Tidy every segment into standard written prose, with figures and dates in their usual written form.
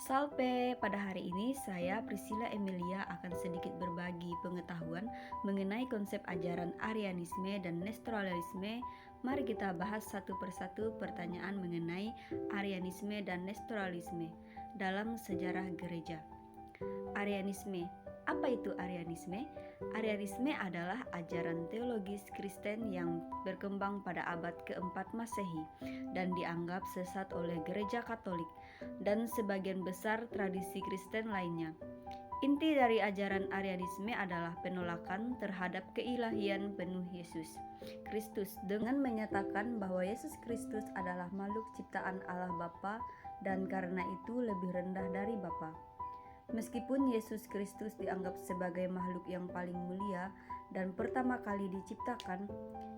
Salve, pada hari ini saya Priscilla Emilia akan sedikit berbagi pengetahuan mengenai konsep ajaran Arianisme dan Nestorianisme. Mari kita bahas satu persatu pertanyaan mengenai Arianisme dan Nestorianisme dalam sejarah gereja. Arianisme. Apa itu Arianisme? Arianisme adalah ajaran teologis Kristen yang berkembang pada abad keempat Masehi dan dianggap sesat oleh Gereja Katolik dan sebagian besar tradisi Kristen lainnya. Inti dari ajaran Arianisme adalah penolakan terhadap keilahian penuh Yesus Kristus dengan menyatakan bahwa Yesus Kristus adalah makhluk ciptaan Allah Bapa dan karena itu lebih rendah dari Bapa. Meskipun Yesus Kristus dianggap sebagai makhluk yang paling mulia dan pertama kali diciptakan,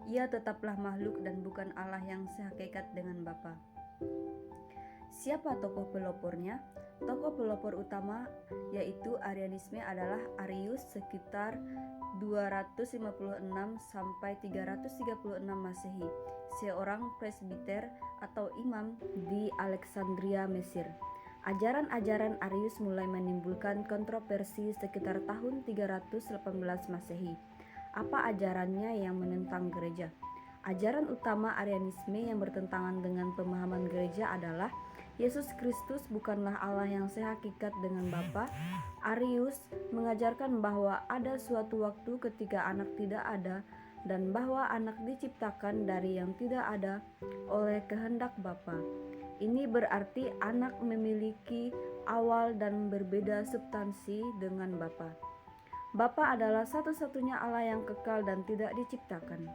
ia tetaplah makhluk dan bukan Allah yang sehakikat dengan Bapa. Siapa tokoh pelopornya? Tokoh pelopor utama yaitu Arianisme adalah Arius sekitar 256 sampai 336 Masehi, seorang presbiter atau imam di Alexandria, Mesir. Ajaran-ajaran Arius mulai menimbulkan kontroversi sekitar tahun 318 Masehi. Apa ajarannya yang menentang gereja? Ajaran utama Arianisme yang bertentangan dengan pemahaman gereja adalah Yesus Kristus bukanlah Allah yang sehakikat dengan Bapa. Arius mengajarkan bahwa ada suatu waktu ketika anak tidak ada dan bahwa anak diciptakan dari yang tidak ada oleh kehendak Bapa. Ini berarti anak memiliki awal dan berbeda substansi dengan Bapa. Bapa adalah satu-satunya Allah yang kekal dan tidak diciptakan.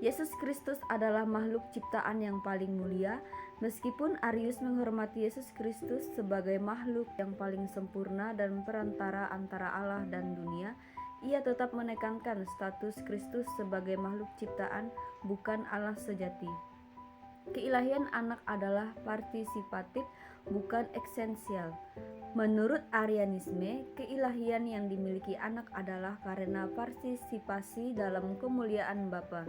Yesus Kristus adalah makhluk ciptaan yang paling mulia. Meskipun Arius menghormati Yesus Kristus sebagai makhluk yang paling sempurna dan perantara antara Allah dan dunia, ia tetap menekankan status Kristus sebagai makhluk ciptaan, bukan Allah sejati. Keilahian anak adalah partisipatif, bukan esensial. Menurut Arianisme, keilahian yang dimiliki anak adalah karena partisipasi dalam kemuliaan Bapa,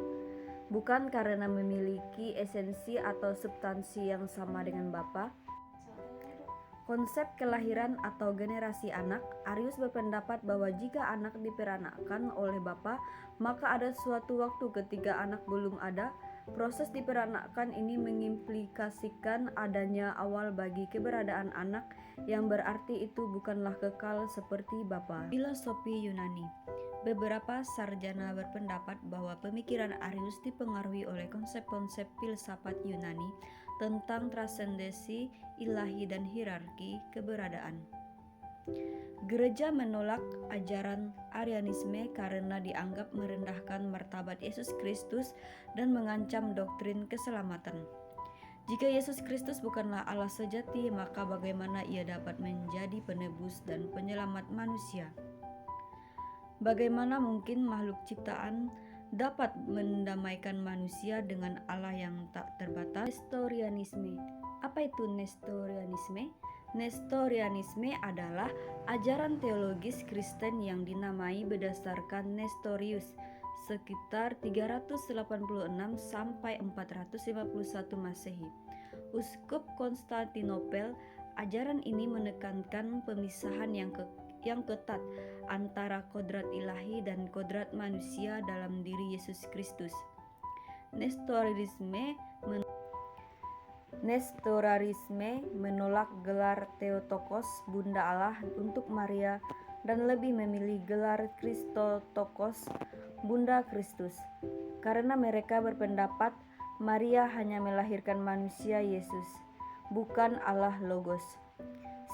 bukan karena memiliki esensi atau substansi yang sama dengan Bapa. Konsep kelahiran atau generasi anak, Arius berpendapat bahwa jika anak diperanakkan oleh Bapa, maka ada suatu waktu ketika anak belum ada. Proses diperanakkan ini mengimplikasikan adanya awal bagi keberadaan anak, yang berarti itu bukanlah kekal seperti Bapa. Filosofi Yunani. Beberapa sarjana berpendapat bahwa pemikiran Arius dipengaruhi oleh konsep-konsep filsafat Yunani tentang transendensi ilahi dan hierarki keberadaan. Gereja menolak ajaran Arianisme karena dianggap merendahkan martabat Yesus Kristus dan mengancam doktrin keselamatan. Jika Yesus Kristus bukanlah Allah sejati, maka bagaimana ia dapat menjadi penebus dan penyelamat manusia? Bagaimana mungkin makhluk ciptaan dapat mendamaikan manusia dengan Allah yang tak terbatas? Nestorianisme. Apa itu Nestorianisme? Nestorianisme adalah ajaran teologis Kristen yang dinamai berdasarkan Nestorius sekitar 386 sampai 451 Masehi. Uskup Konstantinopel. Ajaran ini menekankan pemisahan yang ketat antara kodrat ilahi dan kodrat manusia dalam diri Yesus Kristus. Nestorarisme menolak gelar Theotokos, Bunda Allah, untuk Maria dan lebih memilih gelar Christotokos, Bunda Kristus, karena mereka berpendapat Maria hanya melahirkan manusia Yesus, bukan Allah Logos.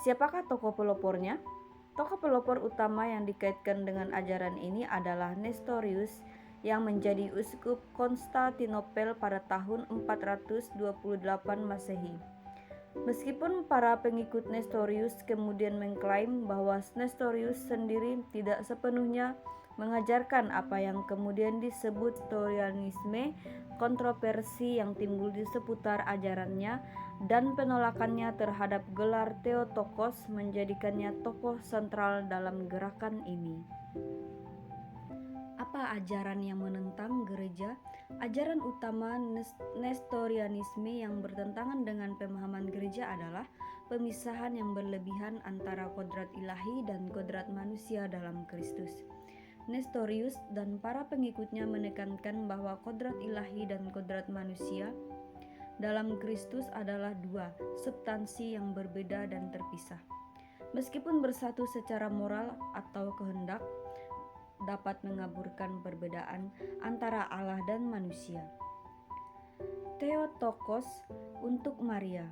Siapakah tokoh pelopornya? Tokoh pelopor utama yang dikaitkan dengan ajaran ini adalah Nestorius, yang menjadi uskup Konstantinopel pada tahun 428 Masehi. Meskipun para pengikut Nestorius kemudian mengklaim bahwa Nestorius sendiri tidak sepenuhnya mengajarkan apa yang kemudian disebut Nestorianisme, kontroversi yang timbul di seputar ajarannya dan penolakannya terhadap gelar Theotokos menjadikannya tokoh sentral dalam gerakan ini. Apa ajaran yang menentang gereja? Ajaran utama Nestorianisme yang bertentangan dengan pemahaman gereja adalah pemisahan yang berlebihan antara kodrat ilahi dan kodrat manusia dalam Kristus. Nestorius dan para pengikutnya menekankan bahwa kodrat ilahi dan kodrat manusia dalam Kristus adalah dua substansi yang berbeda dan terpisah. Meskipun bersatu secara moral atau kehendak, dapat mengaburkan perbedaan antara Allah dan manusia. Theotokos untuk Maria.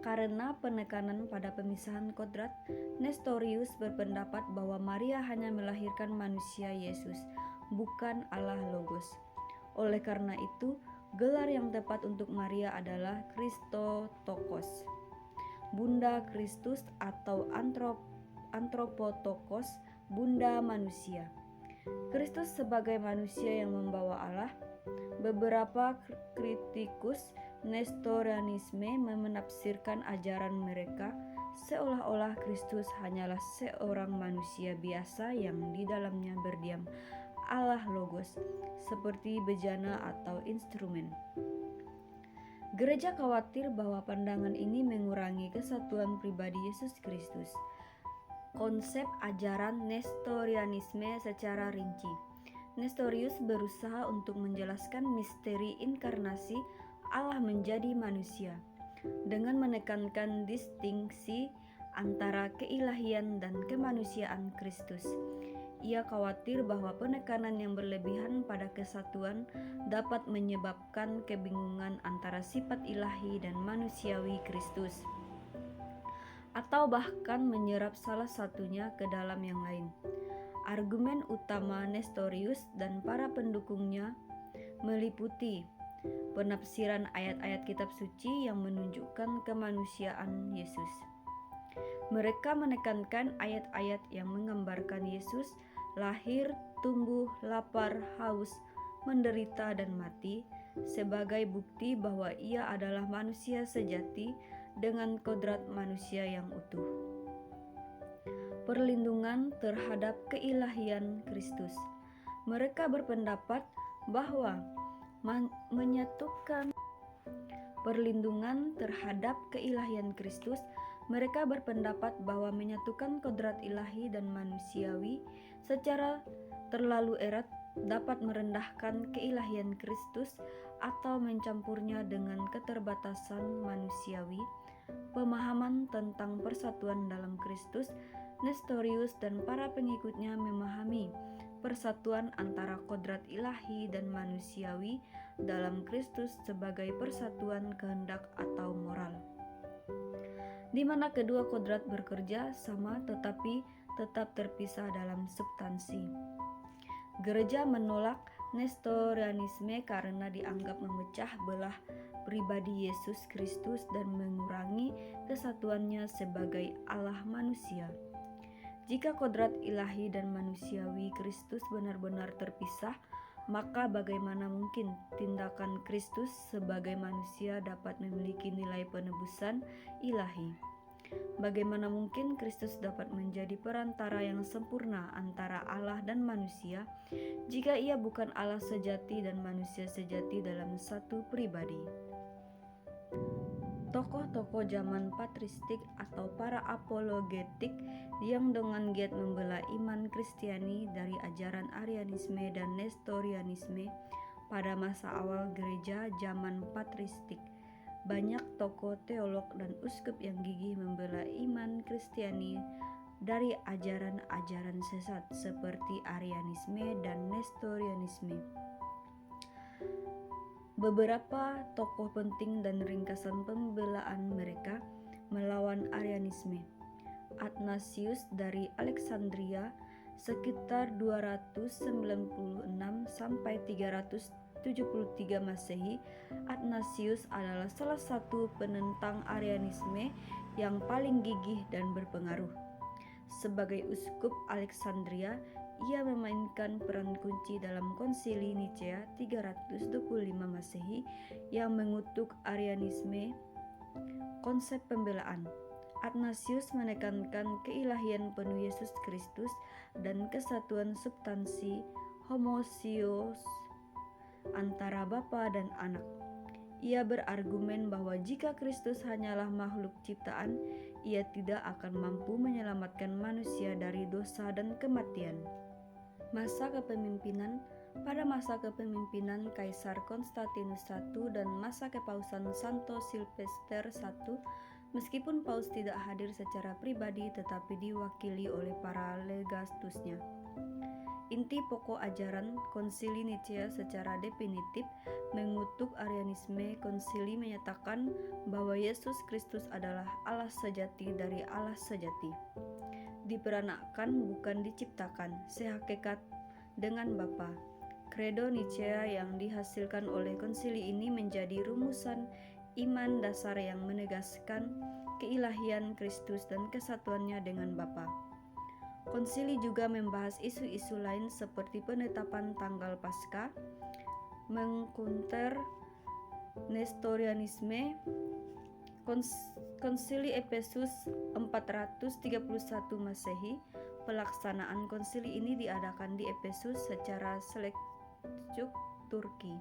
Karena penekanan pada pemisahan kodrat, Nestorius berpendapat bahwa Maria hanya melahirkan manusia Yesus, bukan Allah Logos. Oleh karena itu, gelar yang tepat untuk Maria adalah Christotokos, Bunda Kristus, atau Anthropotokos, Bunda manusia. Kristus sebagai manusia yang membawa Allah. Beberapa kritikus Nestorianisme menafsirkan ajaran mereka seolah-olah Kristus hanyalah seorang manusia biasa yang di dalamnya berdiam Allah Logos, seperti bejana atau instrumen. Gereja khawatir bahwa pandangan ini mengurangi kesatuan pribadi Yesus Kristus. Konsep ajaran Nestorianisme secara rinci. Nestorius berusaha untuk menjelaskan misteri inkarnasi Allah menjadi manusia dengan menekankan distingsi antara keilahian dan kemanusiaan Kristus. Ia khawatir bahwa penekanan yang berlebihan pada kesatuan dapat menyebabkan kebingungan antara sifat ilahi dan manusiawi Kristus, atau bahkan menyerap salah satunya ke dalam yang lain. Argumen utama Nestorius dan para pendukungnya meliputi penafsiran ayat-ayat kitab suci yang menunjukkan kemanusiaan Yesus. Mereka menekankan ayat-ayat yang menggambarkan Yesus lahir, tumbuh, lapar, haus, menderita, dan mati sebagai bukti bahwa ia adalah manusia sejati dengan kodrat manusia yang utuh. Perlindungan terhadap keilahian Kristus. Mereka berpendapat bahwa menyatukan perlindungan terhadap keilahian Kristus, mereka berpendapat bahwa menyatukan kodrat ilahi dan manusiawi secara terlalu erat dapat merendahkan keilahian Kristus atau mencampurnya dengan keterbatasan manusiawi. Pemahaman tentang persatuan dalam Kristus, Nestorius dan para pengikutnya memahami persatuan antara kodrat ilahi dan manusiawi dalam Kristus sebagai persatuan kehendak atau moral, di mana kedua kodrat bekerja sama tetapi tetap terpisah dalam substansi. Gereja menolak Nestorianisme karena dianggap memecah belah pribadi Yesus Kristus dan mengurangi kesatuannya sebagai Allah manusia. Jika kodrat ilahi dan manusiawi Kristus benar-benar terpisah, maka bagaimana mungkin tindakan Kristus sebagai manusia dapat memiliki nilai penebusan ilahi? Bagaimana mungkin Kristus dapat menjadi perantara yang sempurna antara Allah dan manusia jika ia bukan Allah sejati dan manusia sejati dalam satu pribadi? Tokoh-tokoh zaman patristik atau para apologetik yang dengan giat membela iman Kristiani dari ajaran Arianisme dan Nestorianisme pada masa awal gereja zaman patristik. Banyak tokoh teolog dan uskup yang gigih membela iman Kristiani dari ajaran-ajaran sesat seperti Arianisme dan Nestorianisme. Beberapa tokoh penting dan ringkasan pembelaan mereka melawan Arianisme. Athanasius dari Alexandria sekitar 296 sampai 373 Masehi. Athanasius adalah salah satu penentang Arianisme yang paling gigih dan berpengaruh. Sebagai uskup Alexandria, ia memainkan peran kunci dalam Konsili Nicea 325 Masehi yang mengutuk Arianisme. Konsep pembelaan. Athanasius menekankan keilahian penuh Yesus Kristus dan kesatuan substansi homoousios antara Bapa dan Anak. Ia berargumen bahwa jika Kristus hanyalah makhluk ciptaan, ia tidak akan mampu menyelamatkan manusia dari dosa dan kematian. Masa kepemimpinan. Pada masa kepemimpinan Kaisar Konstantinus I dan masa kepausan Santo Silvester I, meskipun Paus tidak hadir secara pribadi tetapi diwakili oleh para legatusnya. Inti pokok ajaran Konsili Nicea secara definitif mengutuk Arianisme. Konsili menyatakan bahwa Yesus Kristus adalah Allah sejati dari Allah sejati, diperanakkan bukan diciptakan, sehakikat dengan Bapa. Credo Nicea yang dihasilkan oleh konsili ini menjadi rumusan iman dasar yang menegaskan keilahian Kristus dan kesatuannya dengan Bapa. Konsili juga membahas isu-isu lain seperti penetapan tanggal Paskah, mengcounter Nestorianisme. Konsili Efesus 431 Masehi. Pelaksanaan konsili ini diadakan di Efesus secara Seljuk, Turki,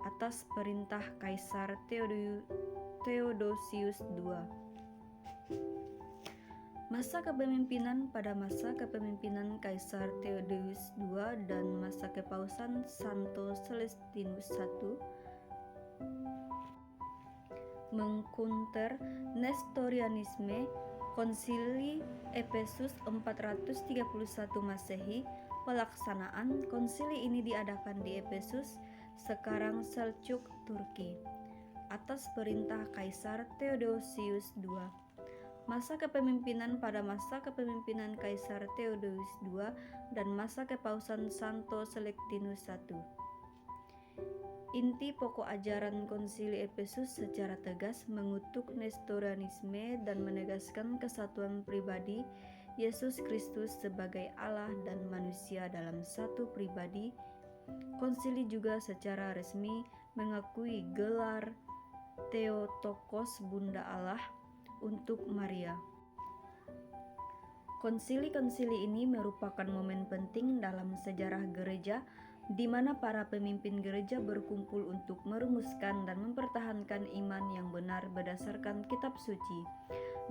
atas perintah Kaisar Theodosius II. Masa kepemimpinan. Pada masa kepemimpinan Kaisar Theodosius II dan masa kepausan Santo Celestinus I, mengcounter Nestorianisme. Konsili Efesus 431 Masehi. Pelaksanaan konsili ini diadakan di Efesus, sekarang Seljuk, Turki, atas perintah Kaisar Theodosius II. Masa kepemimpinan. Pada masa kepemimpinan Kaisar Theodosius II dan masa kepausan Santo Celestinus I, inti pokok ajaran Konsili Efesus secara tegas mengutuk Nestorianisme dan menegaskan kesatuan pribadi Yesus Kristus sebagai Allah dan manusia dalam satu pribadi. Konsili juga secara resmi mengakui gelar Theotokos, Bunda Allah, untuk Maria. Konsili-konsili ini merupakan momen penting dalam sejarah gereja, di mana para pemimpin gereja berkumpul untuk merumuskan dan mempertahankan iman yang benar berdasarkan kitab suci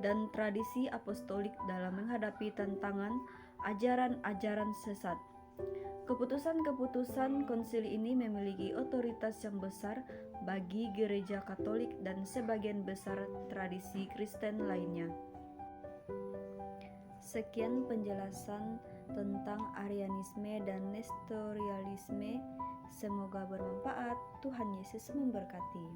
dan tradisi apostolik dalam menghadapi tantangan ajaran-ajaran sesat. Keputusan-keputusan konsili ini memiliki otoritas yang besar bagi gereja Katolik dan sebagian besar tradisi Kristen lainnya. Sekian penjelasan tentang Arianisme dan Nestorianisme. Semoga bermanfaat. Tuhan Yesus memberkati.